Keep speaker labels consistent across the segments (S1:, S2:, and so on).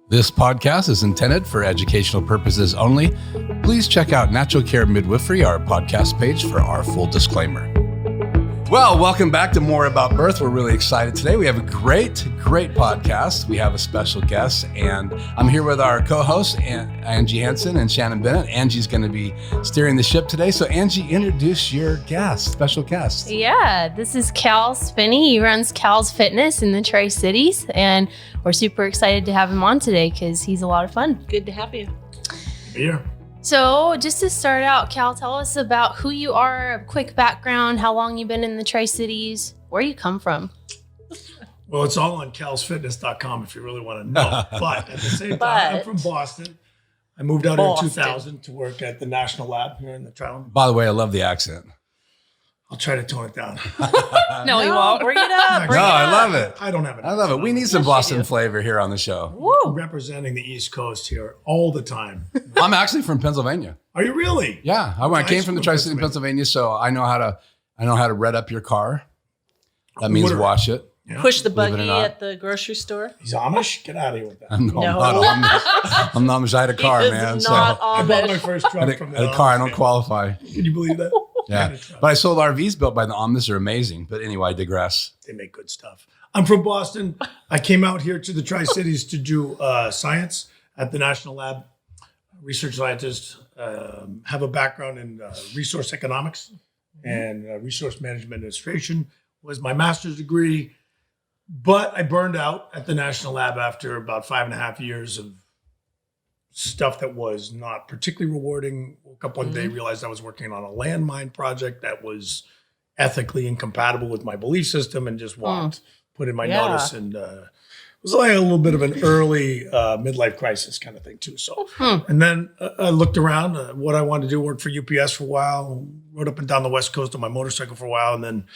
S1: This podcast is intended for educational purposes only. Please check out Natural Care Midwifery, our podcast page, for our full disclaimer. Well, welcome back to More About Birth. We're really excited today. We have a great podcast. We have a special guest, and I'm here with our co-hosts, Angie Hansen and Shannon Bennett. Angie's going to be steering the ship today. So Angie, introduce your special guest.
S2: Yeah, this is Cal Spinney. He runs Cal's Fitness in the Tri-Cities, and we're super excited to have him on today because he's a lot of fun.
S3: Good to have you.
S4: Here.
S2: So just to start out, Cal, tell us about who you are, a quick background, how long you've been in the Tri-Cities, where you come from.
S4: Well, it's all on calsfitness.com if you really want to know. But at the same time, I'm from Boston. I moved out here in 2000 to work at the National Lab here in the town.
S1: By the way, I love the accent.
S4: I'll try to tone it down.
S2: No, you won't.
S3: Bring it up.
S1: I love it.
S4: I don't have it.
S1: I love it. We need some Boston flavor here on the show.
S2: Woo.
S4: Representing the East Coast here all the time.
S1: I'm actually from Pennsylvania.
S4: Are you really?
S1: Yeah, I came from the Tri-Cities, Pennsylvania, so I know how to red up your car. That means wash it.
S4: Yeah.
S3: Push the buggy at the grocery store.
S4: He's Amish? Get out of here with that.
S1: I'm not Amish. I'm not Amish. I had a car,
S3: He is
S1: man.
S3: not
S4: I bought my
S3: Amish.
S4: first truck from the
S1: a car. I don't
S4: Amish.
S1: qualify.
S4: Can you believe that?
S1: Yeah, but I sold RVs built by the Amish. They're amazing. But anyway, I digress.
S4: They make good stuff. I'm from Boston. I came out here to the Tri-Cities to do science at the National Lab. Research scientist. Have a background in resource economics and resource management administration. Was my master's degree. But I burned out at the National Lab after about 5.5 years of stuff that was not particularly rewarding. Woke up one day, realized I was working on a landmine project that was ethically incompatible with my belief system, and just walked, put in my notice, and it was like a little bit of an early midlife crisis kind of thing too. So, and then I looked around what I wanted to do, worked for UPS for a while, rode up and down the West Coast on my motorcycle for a while, and then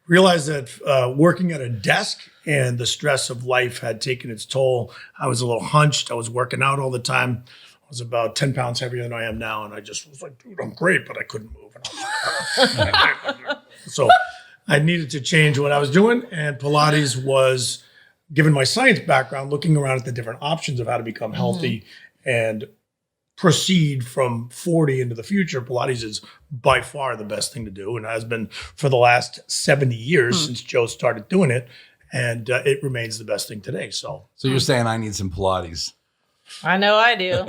S4: realized that working at a desk and the stress of life had taken its toll. I was a little hunched. I was working out all the time. I was about 10 pounds heavier than I am now. And I just was like, dude, I'm great, but I couldn't move. And I was like, so I needed to change what I was doing. And Pilates was, given my science background, looking around at the different options of how to become healthy and proceed from 40 into the future. Pilates is by far the best thing to do and has been for the last 70 years since Joe started doing it. And it remains the best thing today. So
S1: you're saying I need some Pilates?
S3: I know I do.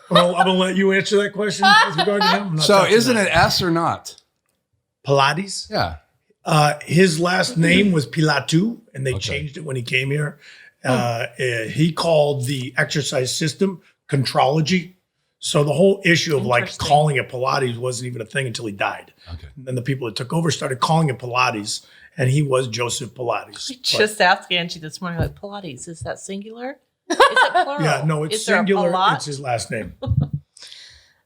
S4: Well, I'm going to let you answer that question with regard to him. I'm not
S1: So
S4: touching
S1: isn't
S4: that.
S1: it S or not?
S4: Pilates?
S1: Yeah.
S4: His last name was Pilatu, and they changed it when he came here. He called the exercise system Contrology. So the whole issue of like calling it Pilates wasn't even a thing until he died. Okay. And then the people that took over started calling it Pilates, and he was Joseph Pilates.
S3: I just asked Angie this morning, like, Pilates, is that singular? Is it plural?
S4: Yeah, no, it's
S3: Is there a
S4: singular.
S3: Pilat?
S4: It's his last name.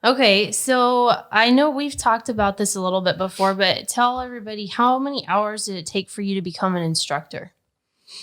S2: Okay, so I know we've talked about this a little bit before, but tell everybody, how many hours did it take for you to become an instructor?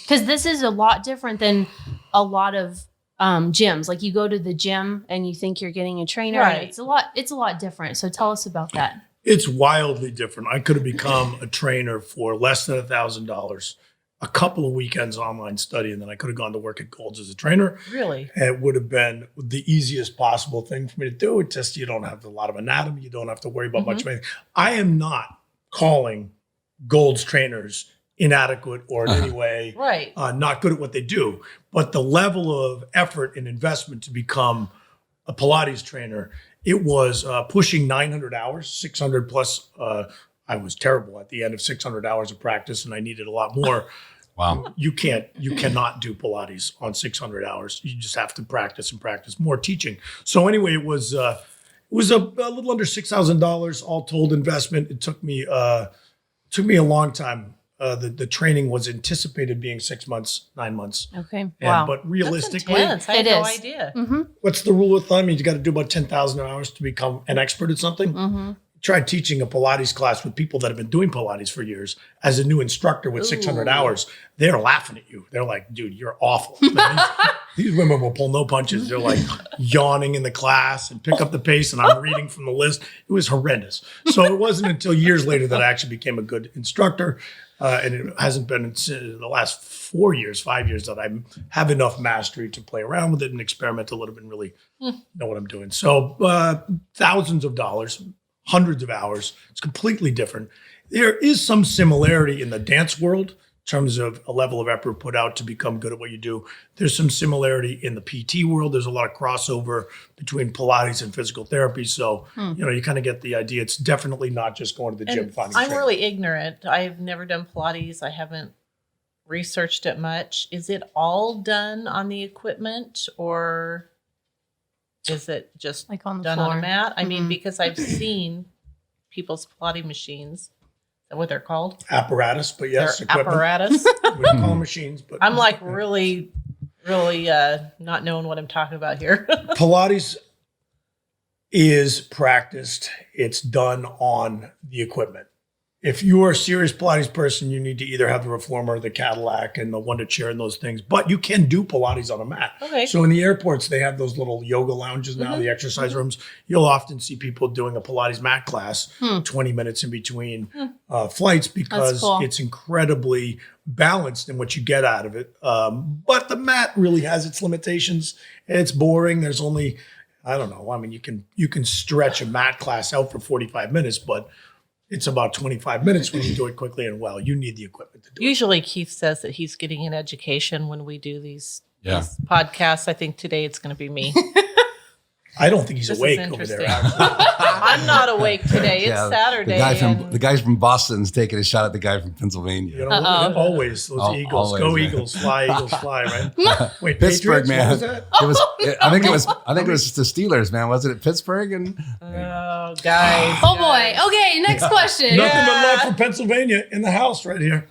S2: Because this is a lot different than a lot of gyms. Like you go to the gym and you think you're getting a trainer.
S3: Right.
S2: And it's a lot different. So tell us about that.
S4: It's wildly different. I could have become a trainer for less than $1,000, a couple of weekends online study, and then I could have gone to work at Gold's as a trainer.
S3: Really?
S4: And it would have been the easiest possible thing for me to do. It's just you don't have a lot of anatomy. You don't have to worry about much of anything. I am not calling Gold's trainers inadequate or in any way not good at what they do. But the level of effort and investment to become a Pilates trainer, it was pushing 900 hours, 600 plus. I was terrible at the end of 600 hours of practice, and I needed a lot more.
S1: Wow.
S4: You cannot do Pilates on 600 hours. You just have to practice and practice more teaching. So anyway, it was a little under $6,000 all told investment. It took me a long time. The training was anticipated being 6 months, 9 months.
S2: Okay. Wow.
S4: But realistically,
S3: I had no
S2: is.
S3: idea.
S4: what's the rule of thumb? You got to do about 10,000 hours to become an expert at something. Try teaching a Pilates class with people that have been doing Pilates for years as a new instructor with 600 hours. They're laughing at you. They're like, dude, you're awful. These women will pull no punches. They're like yawning in the class and pick up the pace, and I'm reading from the list. It was horrendous. So it wasn't until years later that I actually became a good instructor. And it hasn't been in the last 5 years, that I have enough mastery to play around with it and experiment a little bit and really know what I'm doing. So thousands of dollars, hundreds of hours. It's completely different. There is some similarity in the dance world in terms of a level of effort put out to become good at what you do. There's some similarity in the PT world. There's a lot of crossover between Pilates and physical therapy. So, you kind of get the idea. It's definitely not just going to the gym, finding a
S3: I'm
S4: trainer.
S3: really ignorant. I've never done Pilates. I haven't researched it much. Is it all done on the equipment, or is it just
S2: Like on the
S3: done
S2: floor?
S3: on a mat? I mean, because I've seen people's Pilates machines. Is that what they're called?
S4: Apparatus, but yes,
S3: They're
S4: equipment.
S3: apparatus.
S4: We don't call them machines, but
S3: I'm like really not knowing what I'm talking about here.
S4: Pilates is practiced. It's done on the equipment. If you are a serious Pilates person, you need to either have the reformer, the Cadillac, and the Wonder Chair and those things. But you can do Pilates on a mat.
S3: Okay.
S4: So in the airports, they have those little yoga lounges now, the exercise rooms. You'll often see people doing a Pilates mat class, 20 minutes in between flights, because
S2: cool.
S4: it's incredibly balanced in what you get out of it. But the mat really has its limitations. It's boring. There's only, I don't know. I mean, you can stretch a mat class out for 45 minutes, but it's about 25 minutes when you do it quickly and well. You need the equipment to do it.
S3: Usually Keith says that he's getting an education when we do these
S1: Yeah.
S3: podcasts. I think today it's going to be me.
S4: I don't think he's
S3: This is
S4: awake over there.
S3: interesting.
S4: Actually.
S3: I'm not awake today. It's Saturday.
S1: The guy from Boston's taking a shot at the guy from Pennsylvania.
S4: You know, always those Eagles.
S1: Always,
S4: Go
S1: man.
S4: Eagles, fly, Eagles, fly, right? Wait,
S1: Pittsburgh,
S4: Patriots?
S1: man.
S4: What was that?
S1: It was. I think it was the Steelers, man. Wasn't it Pittsburgh? And
S3: Oh, guys.
S2: Oh boy. Okay, next question.
S4: Nothing but love for Pennsylvania in the house right here.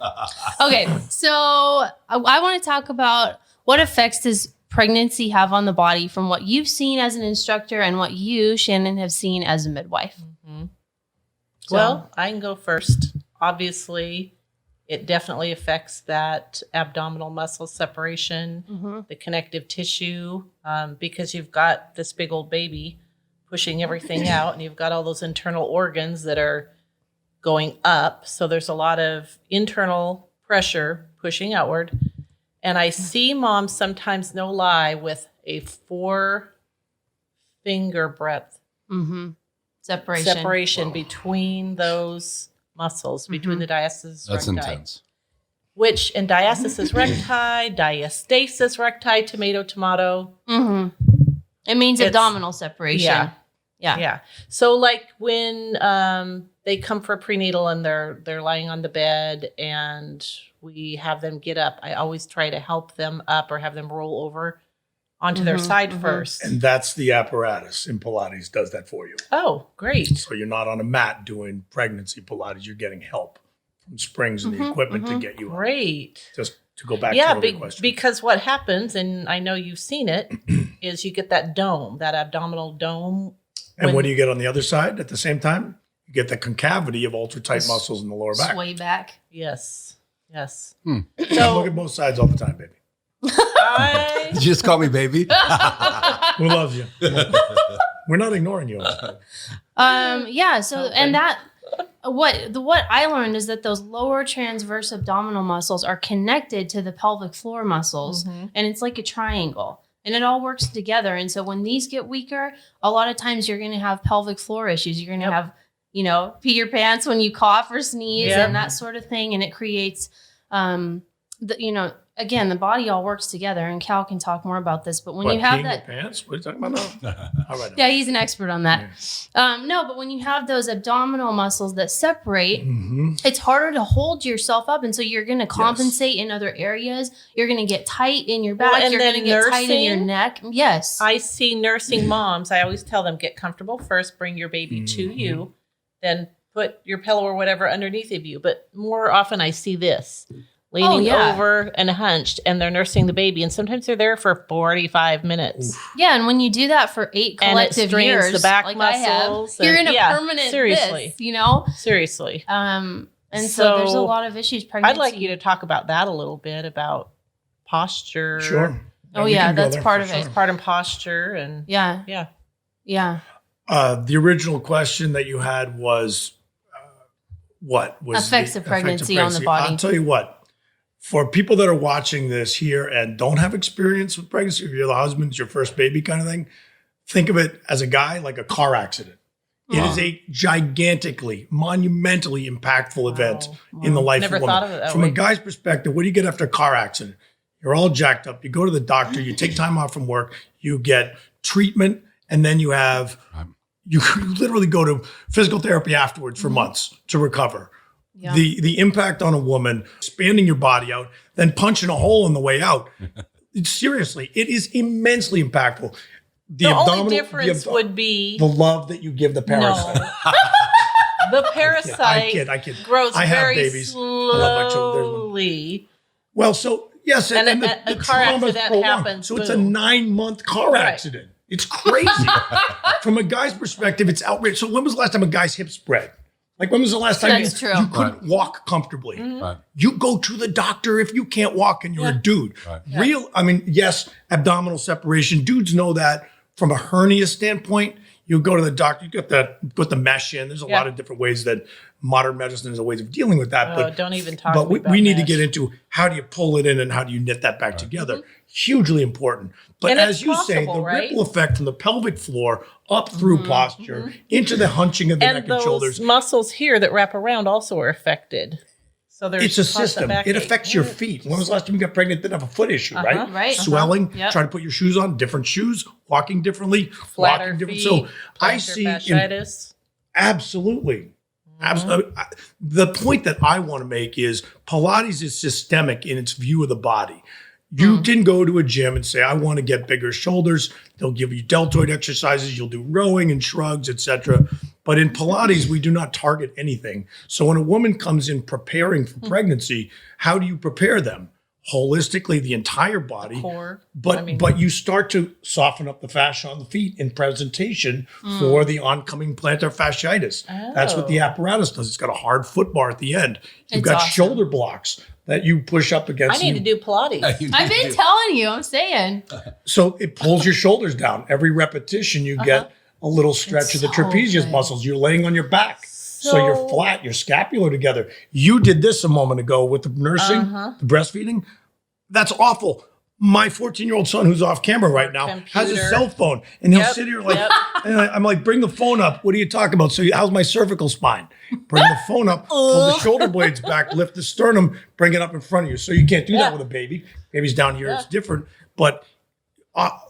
S2: Okay, so I want to talk about what effects does pregnancy have on the body from what you've seen as an instructor and what you, Shannon, have seen as a midwife. So-
S3: Well, I can go first. Obviously, it definitely affects that abdominal muscle separation, the connective tissue, because you've got this big old baby pushing everything out, and you've got all those internal organs that are going up. So there's a lot of internal pressure pushing outward. And I see moms sometimes, no lie, with a 4-finger breadth separation between those muscles, between the diastasis
S1: that's
S3: recti.
S1: intense.
S3: Which, in diastasis recti, diastasis recti, tomato.
S2: It means
S3: It's-
S2: abdominal separation.
S3: Yeah. So like when they come for prenatal and they're lying on the bed and we have them get up, I always try to help them up or have them roll over onto their side first.
S4: And that's the apparatus in Pilates does that for you.
S3: Oh, great.
S4: So you're not on a mat doing pregnancy Pilates. You're getting help from springs and the equipment to get you up.
S3: Great.
S4: Just to go back to
S3: Yeah,
S4: your other question.
S3: because what happens, and I know you've seen it, is you get that dome, that abdominal dome.
S4: And what do you get on the other side at the same time? You get the concavity of ultra tight muscles in the lower back.
S2: Sway back.
S3: Yes.
S4: Look
S3: So
S4: at both sides all the time, baby.
S3: I
S1: Did you just call me baby?
S4: Who loves you? We're not ignoring you.
S2: Yeah. So, and that what I learned is that those lower transverse abdominal muscles are connected to the pelvic floor muscles, and it's like a triangle, and it all works together. And so when these get weaker, a lot of times you're going to have pelvic floor issues. You're going to have, pee your pants when you cough or sneeze and that sort of thing, and it creates, again, the body all works together. And Cal can talk more about this, but when you have
S4: peeing
S2: that.
S4: your pants? What are you talking about now? All right.
S2: Yeah, he's an expert on that. No, but when you have those abdominal muscles that separate, it's harder to hold yourself up. And so you're going to compensate in other areas. You're going to get tight in your back.
S3: Well, and
S2: you're
S3: then
S2: going to get tight in your
S3: nursing?
S2: neck. Yes.
S3: I see nursing moms. I always tell them, get comfortable first, bring your baby to you, then put your pillow or whatever underneath of you. But more often I see this. Leaning over and hunched, and they're nursing the baby. And sometimes they're there for 45 minutes.
S2: Yeah, and when you do that for 8
S3: And it
S2: collective
S3: strains
S2: years,
S3: the back
S2: like
S3: muscles
S2: I have, you're in
S3: and-
S2: a
S3: yeah,
S2: permanent
S3: seriously.
S2: this,
S3: Seriously.
S2: And so there's a lot of issues. Pregnancy.
S3: I'd like you to talk about that a little bit, about posture.
S4: Sure.
S2: Oh,
S4: We
S2: yeah,
S4: can go
S2: that's
S4: there
S2: part
S4: for
S2: of it.
S4: sure.
S3: Part in posture and
S2: Yeah.
S3: yeah.
S2: Yeah.
S4: The original question that you had was, what was
S2: Effects
S4: the
S2: of pregnancy on the body.
S4: I'll tell you what. For people that are watching this here and don't have experience with pregnancy, if you're the husband, it's your first baby kind of thing, think of it as a guy like a car accident. It is a gigantically, monumentally impactful event in the life
S3: Never
S4: of a woman.
S3: thought of it that
S4: From
S3: way.
S4: a guy's perspective, what do you get after a car accident? You're all jacked up. You go to the doctor, you take time off from work, you get treatment, and then you have, you literally go to physical therapy afterwards for months to recover.
S2: Yeah.
S4: The impact on a woman, expanding your body out, then punching a hole on the way out. Seriously, it is immensely impactful.
S3: The only difference would be
S4: the love that you give the parasite.
S3: no. The parasite
S4: I kid.
S3: grows
S4: I have
S3: very
S4: babies. I love my children. There's one.
S3: slowly.
S4: Well, so yes,
S3: And
S4: and
S3: a
S4: the
S3: car
S4: trauma is
S3: accident
S4: prolonged.
S3: happens,
S4: So it's a
S3: boom.
S4: 9-month car
S3: Right.
S4: accident. It's crazy. From a guy's perspective, it's outrageous. So when was the last time a guy's hip spread? Like when was the last time
S2: That's true.
S4: you couldn't walk comfortably?
S1: Right.
S4: You go to the doctor if you can't walk and you're a dude.
S1: Right.
S4: Real, I mean, yes, abdominal separation. Dudes know that from a hernia standpoint. You go to the doctor, you get put the mesh in. There's a lot of different ways that modern medicine is a ways of dealing with that.
S3: Oh, don't even talk
S4: But
S3: to me about
S4: we need to
S3: mesh.
S4: get into how do you pull it in and how do you knit that back together. Hugely important. But
S3: And
S4: as
S3: it's
S4: you say,
S3: possible,
S4: the
S3: right?
S4: ripple effect from the pelvic floor up through posture into the hunching of the
S3: And
S4: neck and
S3: those
S4: shoulders.
S3: muscles here that wrap around also are affected. So there's
S4: It's a
S3: constant
S4: system.
S3: backache.
S4: It affects your feet. When was the last time you got pregnant? Didn't have a foot issue, right?
S2: Right.
S4: Swelling.
S2: Yep.
S4: Try to put your shoes on. Different shoes. Walking differently.
S3: Flatter
S4: walking different.
S3: feet,
S4: So I
S3: plantar
S4: see.
S3: fasciitis.
S4: Absolutely. Absolutely. The point that I want to make is Pilates is systemic in its view of the body. You can go to a gym and say, I want to get bigger shoulders. They'll give you deltoid exercises. You'll do rowing and shrugs, etc. But in Pilates, we do not target anything. So when a woman comes in preparing for pregnancy, how do you prepare them? Holistically, the entire body.
S3: Core.
S4: But you start to soften up the fascia on the feet in presentation for the oncoming plantar fasciitis. That's what the apparatus does. It's got a hard foot bar at the end. You've
S2: It's
S4: got
S2: awesome.
S4: shoulder blocks that you push up
S3: I
S4: against.
S3: need to do Pilates.
S2: I've been telling you, I'm saying.
S4: So it pulls your shoulders down. Every repetition, you get a little stretch of the
S2: so
S4: trapezius
S2: good.
S4: muscles. You're laying on your back. So you're flat, your scapula together. You did this a moment ago with the nursing, the breastfeeding. That's awful. My 14-year-old son, who's off camera right now, has a
S3: Computer.
S4: cell phone, and he'll
S3: Yep,
S4: sit here like,
S3: yep.
S4: and I'm like, bring the phone up. What are you talking about? So how's my cervical spine? Bring the phone up, pull the shoulder blades back, lift the sternum, bring it up in front of you. So you can't do that with a baby. Baby's down here, it's different. But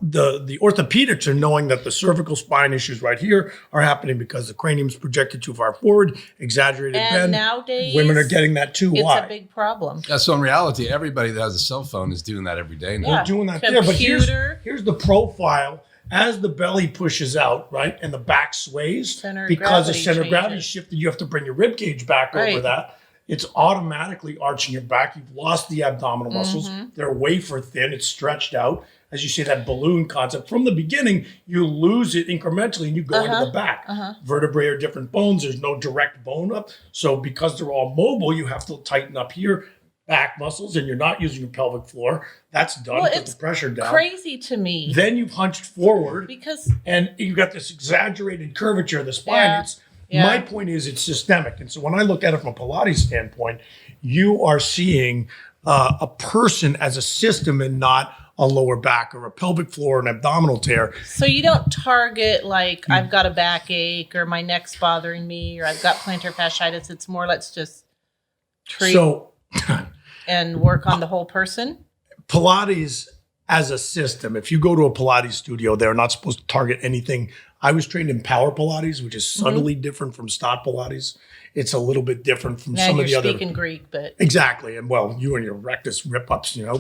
S4: the orthopedics are knowing that the cervical spine issues right here are happening because the cranium's projected too far forward, exaggerated
S3: And
S4: bend.
S3: nowadays,
S4: Women are getting that too.
S3: It's
S4: Why?
S3: a big problem.
S1: Yeah, so in reality, everybody that has a cell phone is doing that every day now.
S3: Yeah.
S4: We're doing that there. But
S3: Computer.
S4: here's the profile as the belly pushes out, right? And the back sways
S3: Center of
S4: because the
S3: gravity
S4: center of gravity
S3: changes.
S4: shifted. You have to bring your rib cage back over
S3: Right.
S4: that. It's automatically arching your back. You've lost the abdominal muscles. They're wafer thin. It's stretched out. As you say, that balloon concept. From the beginning, you lose it incrementally and you go into the back. Vertebrae are different bones. There's no direct bone up. So because they're all mobile, you have to tighten up here, back muscles, and you're not using your pelvic floor. That's done.
S3: Well,
S4: Put
S3: it's
S4: the pressure down.
S3: Crazy to me
S4: Then you've hunched forward
S3: because
S4: and you've got this exaggerated curvature of the spine.
S3: Yeah.
S4: It's
S3: Yeah.
S4: My point is it's systemic. And so when I look at it from a Pilates standpoint, you are seeing a person as a system and not a lower back or a pelvic floor, an abdominal tear.
S3: so you don't target like
S4: Hmm.
S3: I've got a backache or my neck's bothering me or I've got plantar fasciitis. It's more let's just treat
S4: So
S3: and work on the whole person.
S4: Pilates as a system, if you go to a Pilates studio, they're not supposed to target anything. I was trained in power Pilates, which is subtly different from stot Pilates. It's a little bit different from
S3: Now
S4: some
S3: you're
S4: of the other.
S3: speaking Greek, but
S4: Exactly. And well, you and your rectus rip-ups, you know.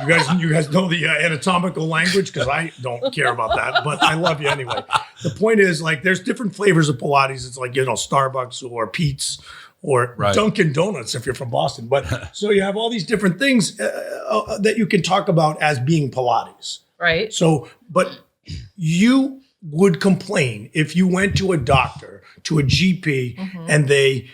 S4: you guys know the anatomical language because I don't care about that, but I love you anyway. The point is, like, there's different flavors of Pilates. It's like, you know, Starbucks or Pete's or
S1: Right.
S4: Dunkin' Donuts if you're from Boston. But so you have all these different things that you can talk about as being Pilates.
S3: right.
S4: So, but you would complain if you went to a doctor, to a GP, and they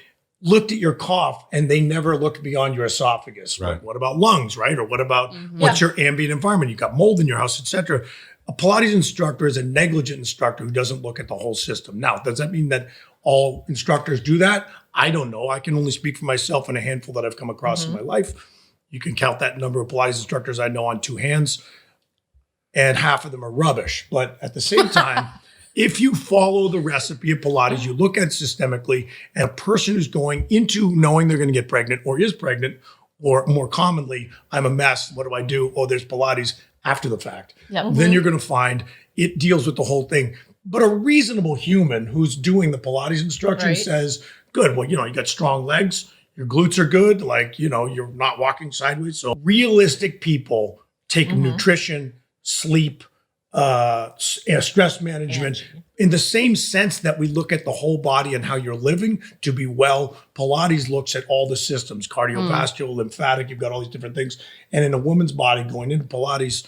S4: looked at your cough and they never looked beyond your esophagus.
S1: Right.
S4: Like, what about lungs, right? Or what about what's your ambient environment? You got mold in your house, etc. A Pilates instructor is a negligent instructor who doesn't look at the whole system. Now, does that mean that all instructors do that? I don't know. I can only speak for myself and a handful that I've come across in my life. You can count that number of Pilates instructors I know on two hands, and half of them are rubbish. But at the same time, if you follow the recipe of Pilates, you look at it systemically, and a person who's going into knowing they're going to get pregnant or is pregnant, or more commonly, I'm a mess, what do I do? Oh, there's Pilates after the fact.
S2: Yep.
S4: Then you're going to find it deals with the whole thing. But a reasonable human who's doing the Pilates instruction says, good, well, you got strong legs, your glutes are good, like, you're not walking sideways. So realistic people take nutrition, sleep, stress management in the same sense that we look at the whole body and how you're living to be well. Pilates looks at all the systems, cardiovascular, lymphatic, you've got all these different things. And in a woman's body going into Pilates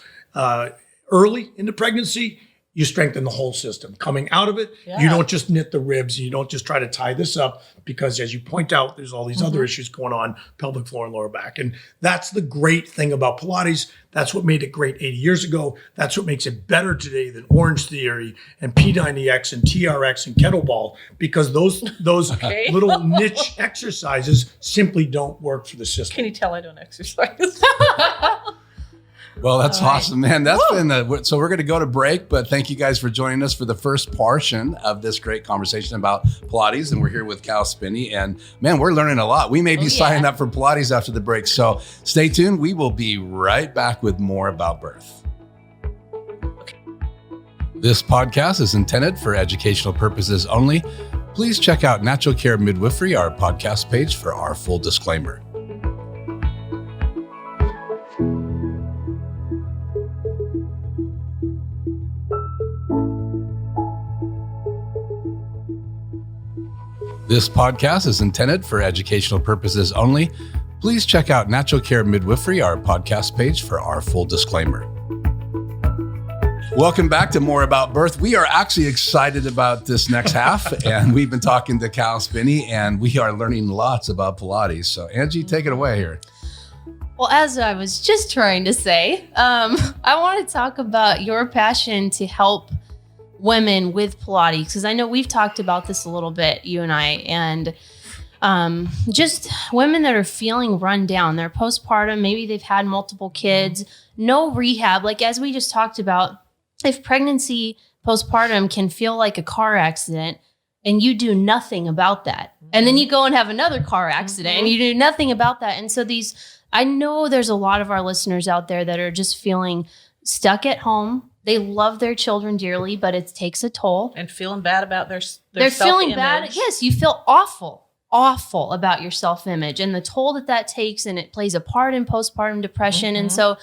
S4: early into pregnancy, you strengthen the whole system. Coming out of it, you don't just knit the ribs. You don't just try to tie this up because, as you point out, there's all these other issues going on, pelvic floor and lower back. And that's the great thing about Pilates. That's what made it great 80 years ago. That's what makes it better today than Orange Theory and P90X and TRX and kettlebell, because those little niche exercises simply don't work for the system.
S3: Can you tell I don't exercise?
S1: Well, that's awesome, man. That's been so we're going to go to break, but thank you guys for joining us for the first portion of this great conversation about Pilates. And we're here with Cal Spinney, and man, we're learning a lot. We may be signing up for Pilates after the break. So stay tuned. We will be right back with more about birth. This podcast is intended for educational purposes only. Please check out Natural Care Midwifery, our podcast page, for our full disclaimer. This podcast is intended for educational purposes only. Please check out Natural Care Midwifery, our podcast page, for our full disclaimer. Welcome back to More About Birth. We are actually excited about this next half, and we've been talking to Cal Spinney, and we are learning lots about Pilates. So Angie, take it away here.
S2: Well, as I was just trying to say, I want to talk about your passion to help women with Pilates, because I know we've talked about this a little bit, you and I, and just women that are feeling run down. They're postpartum, maybe they've had multiple kids, no rehab. Like, as we just talked about, if pregnancy postpartum can feel like a car accident and you do nothing about that, and then you go and have another car accident and you do nothing about that. And so I know there's a lot of our listeners out there that are just feeling stuck at home. They love their children dearly, but it takes a toll.
S3: And feeling bad about their
S2: They're feeling
S3: self-image.
S2: bad. Yes, you feel awful about your self-image and the toll that takes, and it plays a part in postpartum depression. And so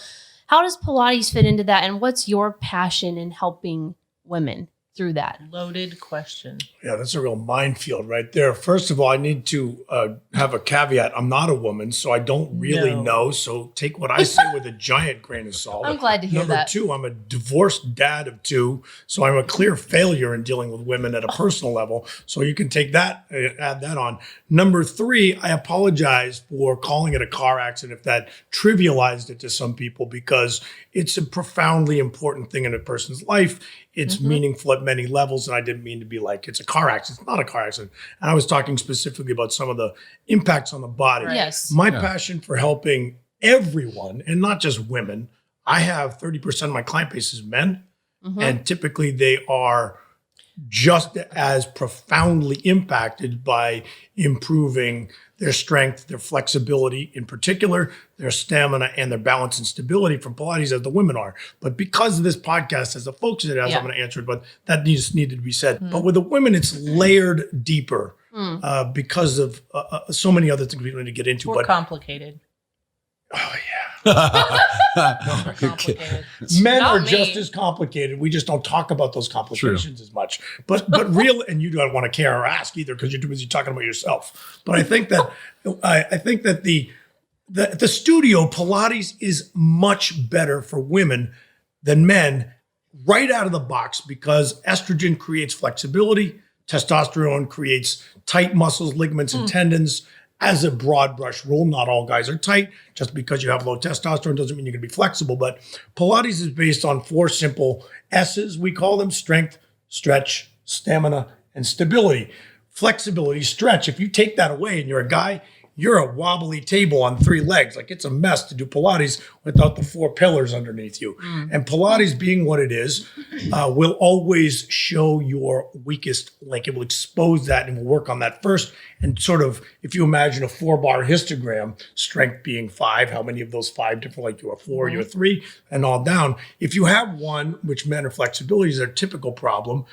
S2: how does Pilates fit into that? And what's your passion in helping women through that?
S3: Loaded question.
S4: Yeah, that's a real minefield right there. First of all, I need to have a caveat. I'm not a woman, so I don't really know. So take what I say with a giant grain of salt.
S2: I'm glad to hear
S4: Number
S2: that.
S4: two, I'm a divorced dad of two, so I'm a clear failure in dealing with women at a personal level. So you can take that, add that on. Number three, I apologize for calling it a car accident if that trivialized it to some people, because it's a profoundly important thing in a person's life. It's meaningful at many levels, and I didn't mean to be like, it's a car accident. It's not a car accident. And I was talking specifically about some of the impacts on the body.
S2: Right. Yes.
S4: My passion for helping everyone, and not just women. I have 30% of my client base is men, and typically they are just as profoundly impacted by improving their strength, their flexibility, in particular, their stamina and their balance and stability from Pilates as the women are. But because of this podcast, as the folks it has, I'm going to answer it, but that needed to be said. But with the women, it's layered deeper because of so many other things we don't need to get into.
S3: More complicated.
S4: Oh, yeah.
S3: More complicated.
S4: Men
S2: Not
S4: are
S2: me.
S4: just as complicated. We just don't talk about those complications as much. But real, and you don't want to care or ask either because you're too busy talking about yourself. But I think that the studio Pilates is much better for women than men right out of the box, because estrogen creates flexibility, Testosterone creates tight muscles, ligaments, and tendons. As a broad brush rule, not all guys are tight. Just because you have low testosterone doesn't mean you're going to be flexible. But Pilates is based on 4 simple S's. We call them: strength, stretch, stamina, and stability. Flexibility, stretch. If you take that away and you're a guy, you're a wobbly table on 3 legs. Like, it's a mess to do Pilates without the 4 pillars underneath you. And Pilates, being what it is, will always show your weakest link. It will expose that and will work on that first. And sort of, if you imagine a 4-bar histogram, strength being 5, how many of those 5 different, like you're a 4, you're a 3, and all down. If you have one, which men are flexibility is their typical problem,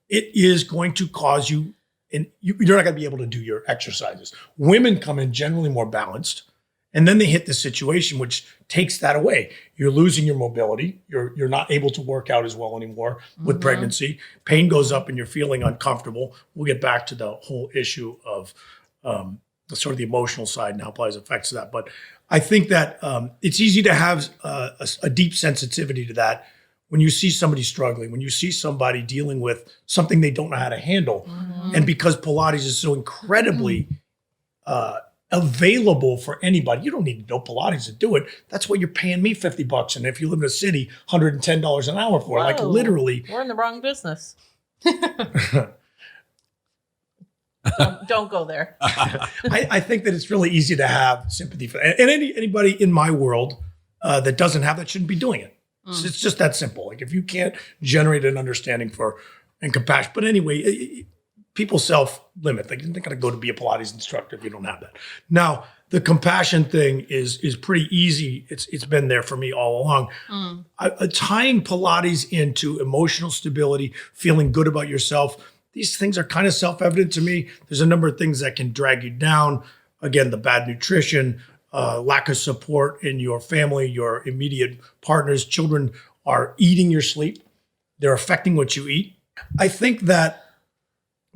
S4: it is going to cause you, and you're not going to be able to do your exercises. Women come in generally more balanced, and then they hit the situation which takes that away. You're losing your mobility. You're not able to work out as well anymore with pregnancy. Pain goes up, and you're feeling uncomfortable. We'll get back to the whole issue of the sort of the emotional side and how Pilates affects that. But I think that it's easy to have a deep sensitivity to that. When you see somebody struggling, when you see somebody dealing with something they don't know how to handle, and because Pilates is so incredibly available for anybody, you don't need to know Pilates to do it. That's what you're paying me $50, and if you live in a city, $110 an hour for.
S3: Whoa.
S4: Like, literally,
S3: We're in the wrong business. Don't go there.
S4: I think that it's really easy to have sympathy for, and anybody in my world that doesn't have that shouldn't be doing it. It's just that simple. Like, if you can't generate an understanding for and compassion, but anyway, people self-limit. Like, you're not going to go to be a Pilates instructor if you don't have that. Now, the compassion thing is pretty easy. It's been there for me all along. Tying Pilates into emotional stability, feeling good about yourself. These things are kind of self-evident to me. There's a number of things that can drag you down. Again, the bad nutrition, lack of support in your family, your immediate partners, children are eating your sleep. They're affecting what you eat. I think that,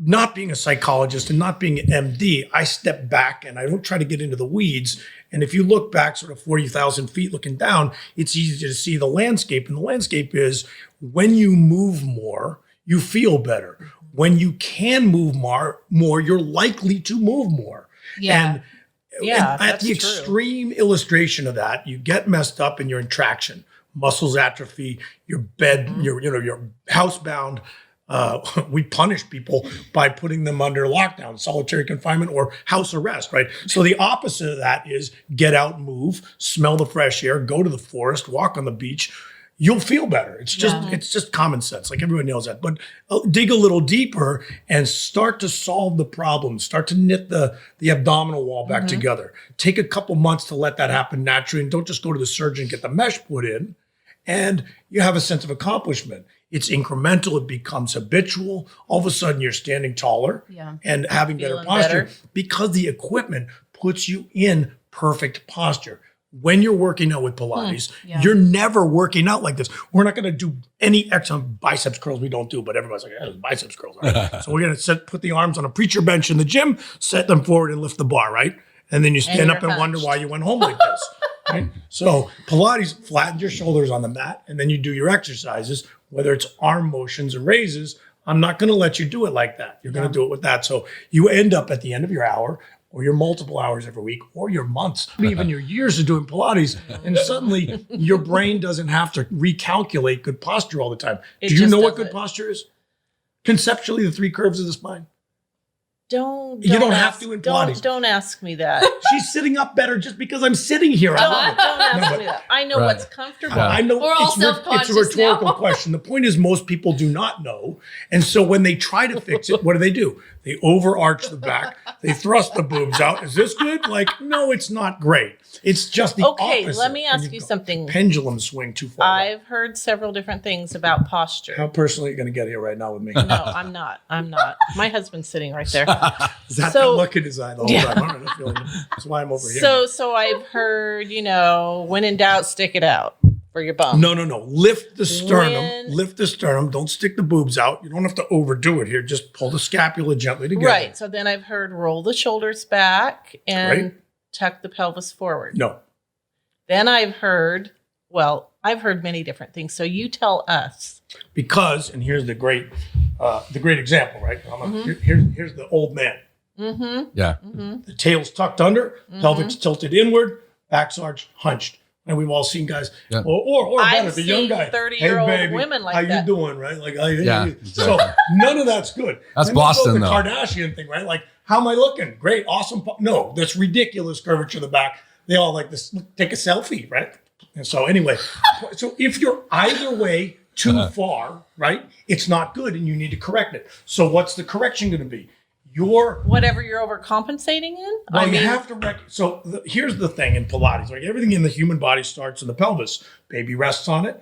S4: not being a psychologist and not being an MD, I step back and I don't try to get into the weeds. And if you look back sort of 40,000 feet looking down, it's easy to see the landscape. And the landscape is, when you move more, you feel better. When you can move more, you're likely to move more.
S2: Yeah.
S4: And at
S3: that's
S4: the
S3: true.
S4: extreme illustration of that, you get messed up and you're in traction. Muscles atrophy, you're housebound. We punish people by putting them under lockdown, solitary confinement, or house arrest, right? So the opposite of that is get out, move, smell the fresh air, go to the forest, walk on the beach. You'll feel better. It's just common sense. Like, everyone knows that. But dig a little deeper and start to solve the problem. Start to knit the abdominal wall back together. Take a couple months to let that happen naturally, and don't just go to the surgeon and get the mesh put in. And you have a sense of accomplishment. It's incremental. It becomes habitual. All of a sudden, you're standing taller and having better
S3: Feeling
S4: posture
S3: better.
S4: because the equipment puts you in perfect posture. When you're working out with Pilates, you're never working out like this. We're not going to do any biceps curls. We don't do, but everybody's like, those biceps curls. Right? So we're going to put the arms on a preacher bench in the gym, set them forward and lift the bar, right? And then you stand up and wonder why you went home like this. Right? So Pilates, flatten your shoulders on the mat, and then you do your exercises, whether it's arm motions or raises. I'm not going to let you do it like that. You're going to do it with that. So you end up at the end of your hour, or your multiple hours every week, or your months, even your years of doing Pilates, and suddenly your brain doesn't have to recalculate good posture all the time. Do you know what good posture is? Conceptually, the 3 curves of the spine.
S3: You
S4: don't have to in Pilates.
S3: Don't ask me that.
S4: She's sitting up better just because I'm sitting here. I love it.
S3: Don't ask me that. I know
S1: Right.
S3: what's comfortable.
S1: Yeah.
S4: I know
S2: We're all
S4: it's a
S2: self-conscious
S4: rhetorical
S2: now.
S4: question. The point is, most people do not know. And so when they try to fix it, what do? They overarch the back. They thrust the boobs out. Is this good? Like, no, it's not great. It's just the
S3: Okay,
S4: opposite.
S3: let me
S4: And
S3: ask you something.
S4: Pendulum swing too far.
S3: I've heard several different things about posture.
S4: How personally are you going to get here right now with me?
S3: No, I'm not. My husband's sitting right there.
S4: Is that
S3: So-
S4: look in his eye the whole time? All right, I feel like that's why I'm over here.
S3: So I've heard, when in doubt, stick it out for your bum.
S4: No. Lift the sternum.
S3: When-
S4: Lift the sternum. Don't stick the boobs out. You don't have to overdo it here. Just pull the scapula gently together.
S3: Right. So then I've heard roll the shoulders back and
S4: Right.
S3: tuck the pelvis forward.
S4: No.
S3: Then I've heard many different things. So you tell us.
S4: Because, and here's the great the great example, right? Here's the old man.
S3: Mm-hmm.
S1: Yeah.
S3: Mm-hmm.
S4: The tail's tucked under, pelvis tilted inward, back's arched, hunched. And we've all seen guys,
S1: Yeah.
S4: or better,
S3: I've
S4: the young
S3: seen
S4: guy.
S3: 30-year-old
S4: baby,
S3: women like
S4: how
S3: that.
S4: you doing, right? Like,
S1: Yeah,
S4: so
S1: exactly.
S4: none of that's good.
S1: That's
S4: And then
S1: Boston,
S4: the
S1: though.
S4: Kardashian thing, right? Like, how am I looking? Great, awesome. No, that's ridiculous curvature in the back. They all like this. Take a selfie, right? And so anyway, so if you're either way too far, right, it's not good, and you need to correct it. So what's the correction going to be?
S3: Whatever you're overcompensating in.
S4: Well, you have to here's the thing in Pilates, like everything in the human body starts in the pelvis. Baby rests on it.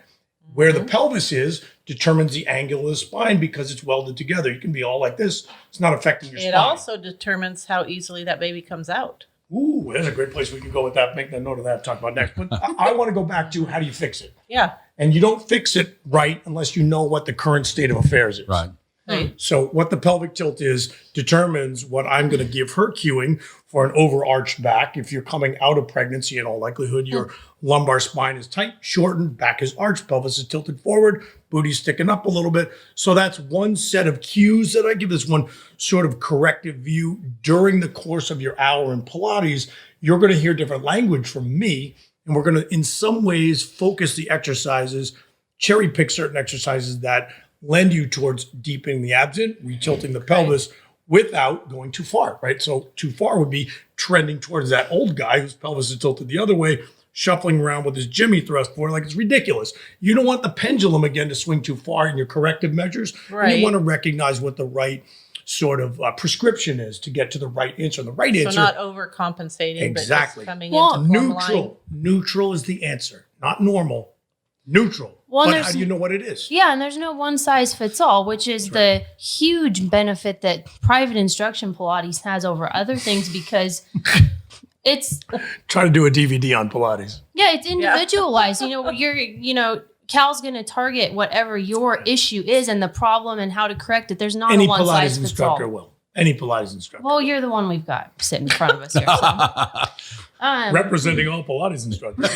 S4: Where the pelvis is determines the angle of the spine because it's welded together. You can be all like this. It's not affecting your spine.
S3: It also determines how easily that baby comes out.
S4: Ooh, there's a great place we can go with that. Make that note of that. Talk about next. But I want to go back to how do you fix it?
S3: Yeah.
S4: And you don't fix it right unless you know what the current state of affairs is.
S1: Right.
S3: Right.
S4: So what the pelvic tilt is determines what I'm going to give her cueing for an overarched back. If you're coming out of pregnancy, in all likelihood, your lumbar spine is tight, shortened, back is arched, pelvis is tilted forward, booty's sticking up a little bit. So that's one set of cues that I give. This one sort of corrective view during the course of your hour in Pilates. You're going to hear different language from me, and we're going to, in some ways, focus the exercises, cherry pick certain exercises that lend you towards deepening the abs in, retilting the pelvis without going too far, right? So too far would be trending towards that old guy whose pelvis is tilted the other way, shuffling around with his Jimmy thrust forward. Like, it's ridiculous. You don't want the pendulum again to swing too far in your corrective measures.
S3: Right.
S4: And you want to recognize what the right sort of prescription is to get to the right answer. The right answer.
S3: So not overcompensating,
S4: Exactly.
S3: but just coming
S2: Well,
S3: into form
S4: neutral.
S3: line.
S4: Neutral is the answer, not normal. Neutral.
S2: Well,
S4: but
S2: there's-
S4: how do you know what it is?
S2: Yeah, and there's no one size fits all, which is the huge benefit that private instruction Pilates has over other things because it's
S4: Try to do a DVD on Pilates.
S2: it's individualized. Cal's going to target whatever your issue is and the problem and how to correct it. There's not
S4: Any
S2: a one
S4: Pilates
S2: size fits
S4: instructor
S2: all.
S4: will. Any Pilates instructor.
S2: Well, you're the one we've got sitting in front of us here. So.
S4: Representing all Pilates instructors.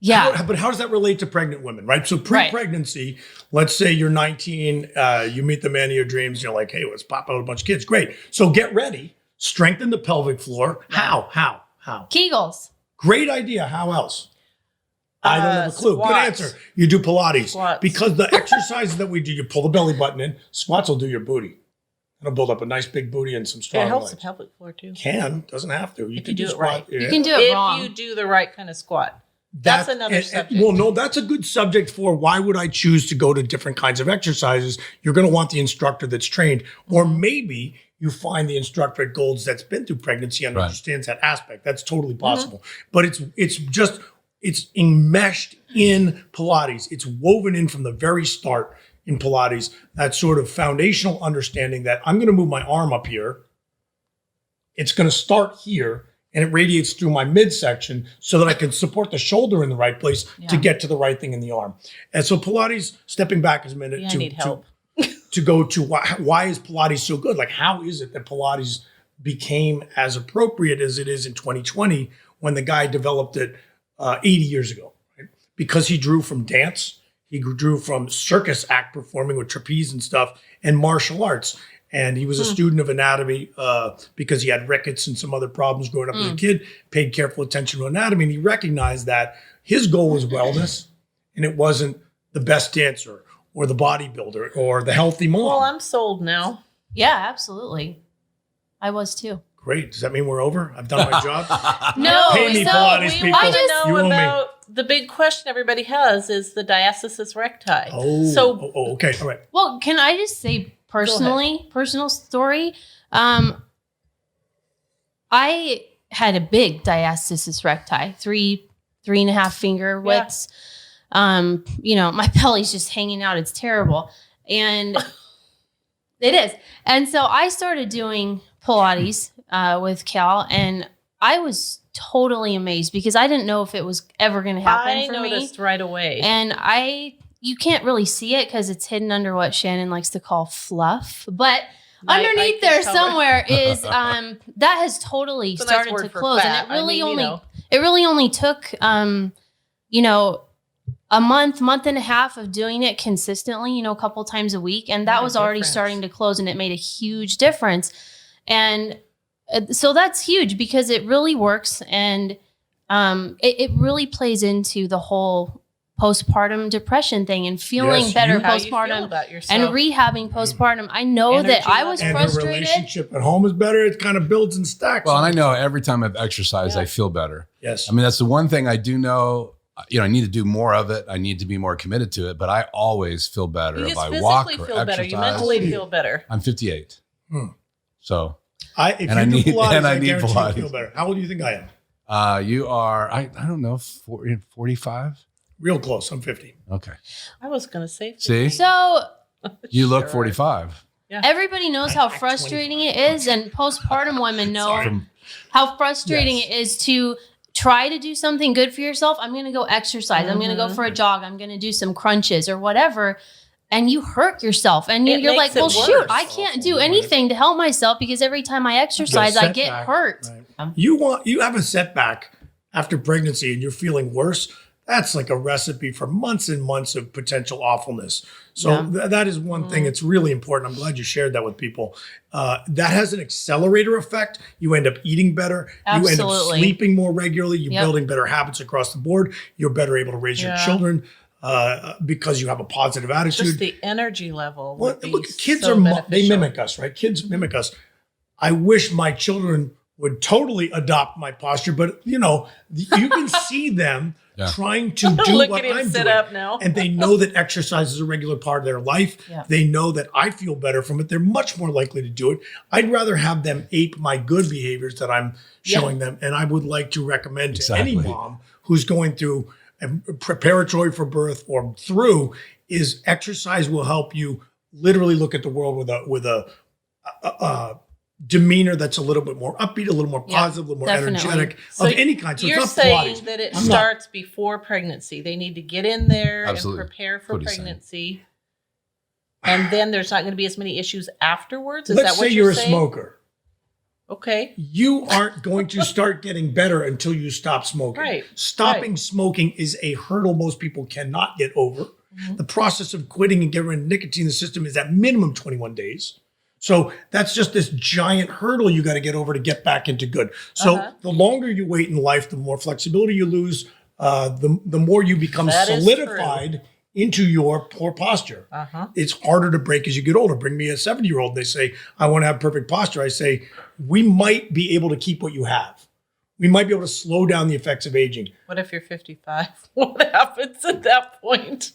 S2: Yeah.
S4: But how does that relate to pregnant women, right? So pre-pregnancy, let's say you're 19, you meet the man of your dreams, you're like, hey, let's pop out a bunch of kids. Great. So get ready. Strengthen the pelvic floor. How?
S2: Kegels.
S4: Great idea. How else? I don't have a clue.
S3: Squats.
S4: Good answer. You do Pilates.
S3: Squats.
S4: Because the exercises that we do, you pull the belly button in. Squats will do your booty. It'll build up a nice big booty and some strong
S3: It helps
S4: legs.
S3: the pelvic floor too.
S4: Doesn't have to.
S3: If
S4: can
S3: you do it
S4: squat.
S3: right.
S4: Yeah.
S2: You can do it
S3: If
S2: wrong.
S3: you do the right kind of squat. That's another subject.
S4: Well, no, that's a good subject for why would I choose to go to different kinds of exercises. You're going to want the instructor that's trained, or maybe you find the instructor at Gold's that's been through pregnancy and understands that aspect. That's totally possible. But it's enmeshed in Pilates. It's woven in from the very start in Pilates, that sort of foundational understanding that I'm going to move my arm up here. It's going to start here. And it radiates through my midsection so that I can support the shoulder in the right place to get to the right thing in the arm. And so Pilates, stepping back a minute
S3: I need help.
S4: to go to why is Pilates so good? Like, how is it that Pilates became as appropriate as it is in 2020 when the guy developed it 80 years ago? Right? Because he drew from dance, he drew from circus act performing with trapeze and stuff, and martial arts. And he was a student of anatomy because he had rickets and some other problems growing up as a kid, paid careful attention to anatomy. And he recognized that his goal was wellness, and it wasn't the best dancer or the bodybuilder or the healthy mom.
S3: Well, I'm sold now.
S2: Yeah, absolutely. I was too.
S4: Great. Does that mean we're over? I've done my job?
S2: No,
S4: Pay me,
S2: so
S4: Pilates
S3: We
S4: people.
S3: want to
S4: You
S3: know
S4: owe me.
S3: about the big question everybody has is the diastasis recti.
S4: Okay. All right.
S2: well, can I just say personal story? I had a big diastasis recti, 3.5 finger widths. My belly's just hanging out. It's terrible. And it is. And so I started doing Pilates with Cal, and I was totally amazed because I didn't know if it was ever going to happen
S3: I
S2: for
S3: noticed
S2: me.
S3: right away.
S2: And you can't really see it because it's hidden under what Shannon likes to call fluff. But underneath
S3: I can
S2: there
S3: tell
S2: somewhere is that has totally
S3: It's a nice
S2: started
S3: word
S2: to
S3: for
S2: close,
S3: fat.
S2: and it really
S3: I mean,
S2: only took a month and a half of doing it consistently, a couple times a week. And that
S3: Made a
S2: was already
S3: difference.
S2: starting to close, and it made a huge difference. And so that's huge because it really works. And it really plays into the whole postpartum depression thing and feeling
S4: Yes,
S2: better
S3: How you feel
S2: postpartum
S3: about yourself.
S2: and rehabbing postpartum. I know that
S3: Energy
S2: I was
S4: And the
S2: frustrated.
S4: relationship at home is better. It kind of builds and stacks.
S1: Well, and I know every time I've exercised,
S3: Yeah.
S1: I feel better.
S4: Yes.
S1: I mean, that's the one thing I do know. I need to do more of it. I need to be more committed to it, but I always feel better
S3: You
S1: if
S3: just
S1: I walk
S3: physically
S1: or
S3: feel better. You
S1: exercise.
S3: mentally feel better.
S1: I'm 58. So
S4: If
S1: And I
S4: you do
S1: need-
S4: Pilates,
S1: and I
S4: I
S1: need
S4: guarantee
S1: Pilates.
S4: you feel better. How old do you think I am?
S1: you are, I don't know, 45?
S4: Real close. I'm 50.
S1: Okay.
S3: I was going to say.
S1: See?
S2: So
S1: You look
S3: Sure.
S1: 45.
S2: everybody knows how frustrating it is, and postpartum women know
S4: Sorry.
S2: how frustrating
S4: Yes.
S2: it is to try to do something good for yourself. I'm going to go exercise. I'm going to go for a jog. I'm going to do some crunches or whatever. And you hurt yourself. And
S3: It
S2: you're like,
S3: makes it
S2: well, shoot,
S3: worse.
S2: I can't do anything to help myself because every time I exercise, I get
S4: setback.
S2: hurt.
S4: Right. You have a setback after pregnancy and you're feeling worse. That's like a recipe for months and months of potential awfulness. So that is one thing that's really important. I'm glad you shared that with people. That has an accelerator effect. You end up eating better. You end up
S2: Absolutely.
S4: sleeping more regularly. You're
S2: Yep.
S4: building better habits across the board. You're better able to raise your
S3: Yeah.
S4: children because you have a positive attitude.
S3: Just the energy level.
S4: Well,
S3: Would be
S4: look, kids
S3: so
S4: they
S3: beneficial.
S4: mimic us, right? Kids mimic us. I wish my children would totally adopt my posture, but you can see them trying to do
S3: Look
S4: what
S3: at him
S4: I'm
S3: sit
S4: doing.
S3: up now.
S4: And they know that exercise is a regular part of their life.
S2: Yeah.
S4: They know that I feel better from it. They're much more likely to do it. I'd rather have them ape my good behaviors that I'm showing them. And I would like to recommend to any
S1: Exactly.
S4: mom who's going through a preparatory for birth or through is exercise will help you literally look at the world with a demeanor that's a little bit more upbeat, a little more positive, a little more
S2: definitely.
S4: energetic
S3: So
S4: of any kind. So
S3: You're
S4: it's not
S3: saying
S4: Pilates.
S3: that it
S4: I'm not-
S3: starts before pregnancy. They need to get in there
S1: Absolutely.
S3: and prepare for
S1: What he's saying.
S3: pregnancy. And then there's not going to be as many issues afterwards. Is
S4: Let's
S3: that what
S4: say
S3: you're
S4: you're a
S3: saying?
S4: smoker.
S3: Okay.
S4: You aren't going to start getting better until you stop smoking.
S3: Right.
S4: Stopping smoking is a hurdle most people cannot get over. The process of quitting and getting rid of nicotine in the system is at minimum 21 days. So that's just this giant hurdle you got to get over to get back into good. So the longer you wait in life, the more flexibility you lose, the more you become
S3: That is
S4: solidified into your poor posture. It's harder to break as you get older. Bring me a 70-year-old. They say, I want to have perfect posture. I say, we might be able to keep what you have. We might be able to slow down the effects of aging.
S3: What if you're 55? What happens at that point?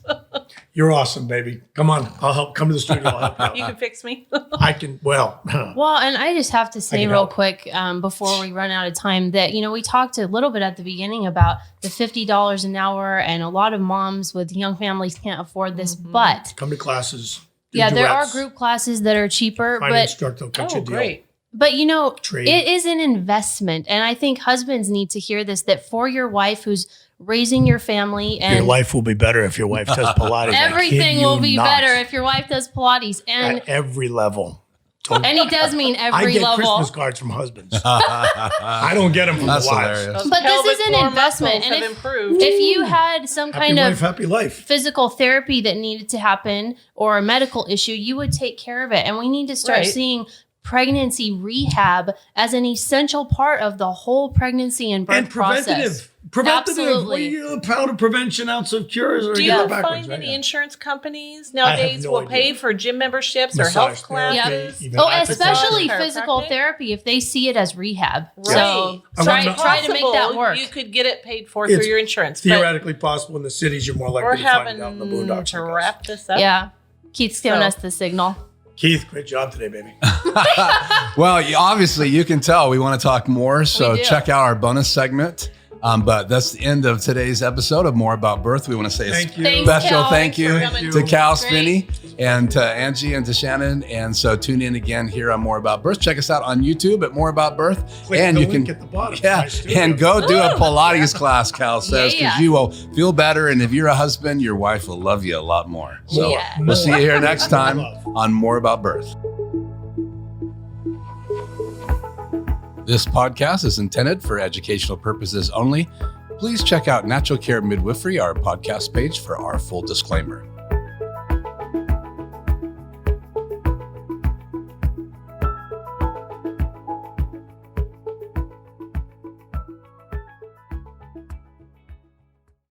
S4: You're awesome, baby. Come on. I'll help. Come to the studio. I'll help you out.
S3: You can fix me.
S4: I can, well,
S2: Well, and I just have to say
S4: can
S2: real
S4: help.
S2: quick before we run out of time that, we talked a little bit at the beginning about the $50 an hour, and a lot of moms with young families can't afford this. But
S4: come to classes. Do
S2: there are
S4: duets.
S2: group classes that are cheaper.
S4: Find an
S2: But
S4: instructor. They'll cut you
S3: Oh,
S4: a deal.
S3: great.
S2: But
S4: Trade.
S2: it is an investment. And I think husbands need to hear this, that for your wife who's raising your family, and
S4: Your life will be better if your wife does Pilates. I kid
S2: everything
S4: you
S2: will be
S4: not.
S2: better if your wife does Pilates. And
S4: At every level. Don't-
S2: and he does mean
S4: I
S2: every
S4: get
S2: level.
S4: Christmas cards from husbands. I don't get them from
S1: That's
S4: the wives.
S1: hilarious.
S3: Those
S2: But this
S3: pelvic
S2: is an
S3: floor
S2: investment,
S3: muscles
S2: and
S3: have
S2: if-
S3: improved.
S2: If you had some
S4: Happy
S2: kind
S4: wife,
S2: of
S4: happy life.
S2: physical therapy that needed to happen or a medical issue, you would take care of it. And we need to start
S3: Right.
S2: seeing pregnancy rehab as an essential part of the whole pregnancy and birth
S4: And preventative.
S2: process.
S4: Preventative.
S2: Absolutely.
S4: What do you, a pound of prevention, ounce of cures? Or
S3: Do
S4: get
S3: you
S4: it backwards,
S3: find
S4: right?
S3: many
S4: Yeah.
S3: insurance companies
S4: I have
S3: nowadays
S4: no
S3: will
S4: idea.
S3: pay for gym memberships or
S4: Massage
S3: health
S4: therapy,
S3: classes?
S4: even
S2: Oh,
S4: acupuncture.
S2: especially
S3: Chiropractic?
S2: physical therapy if they see it as rehab.
S3: Right.
S2: So
S4: I
S2: try,
S4: want to-
S2: try to make that
S3: Possible
S2: work.
S3: You could get it paid for
S4: It's
S3: through your insurance. But
S4: Theoretically possible in the cities, you're more likely
S3: we're
S4: to find
S3: having
S4: it out in the boondocks.
S3: to
S4: like us.
S3: wrap this up.
S2: Yeah. Keith's giving
S3: So-
S2: us the signal.
S4: Keith, great job today, baby.
S1: Well, obviously, you can tell we want to talk more. So
S2: We do.
S1: check out our bonus segment. But that's the end of today's episode of More About Birth. We want to say
S4: Thank
S1: a
S4: you.
S2: Thanks,
S1: special
S2: Cal.
S1: thank you
S2: Thanks for coming.
S1: to Cal
S2: Great.
S1: Spinney and to Angie and to Shannon. And so tune in again here on More About Birth. Check us out on YouTube at More About Birth.
S4: Click
S1: and
S4: the
S1: you
S4: link
S1: can
S4: at the bottom.
S1: Yeah,
S4: My studio.
S1: and go do a Pilates class, Cal says, because
S2: Yeah.
S1: you will feel better. And if you're a husband, your wife will love you a lot more. So
S2: Yeah.
S1: we'll see you here next time
S4: Love.
S1: on More About Birth. This podcast is intended for educational purposes only. please check out Natural Care Midwifery, our podcast page, for our full disclaimer.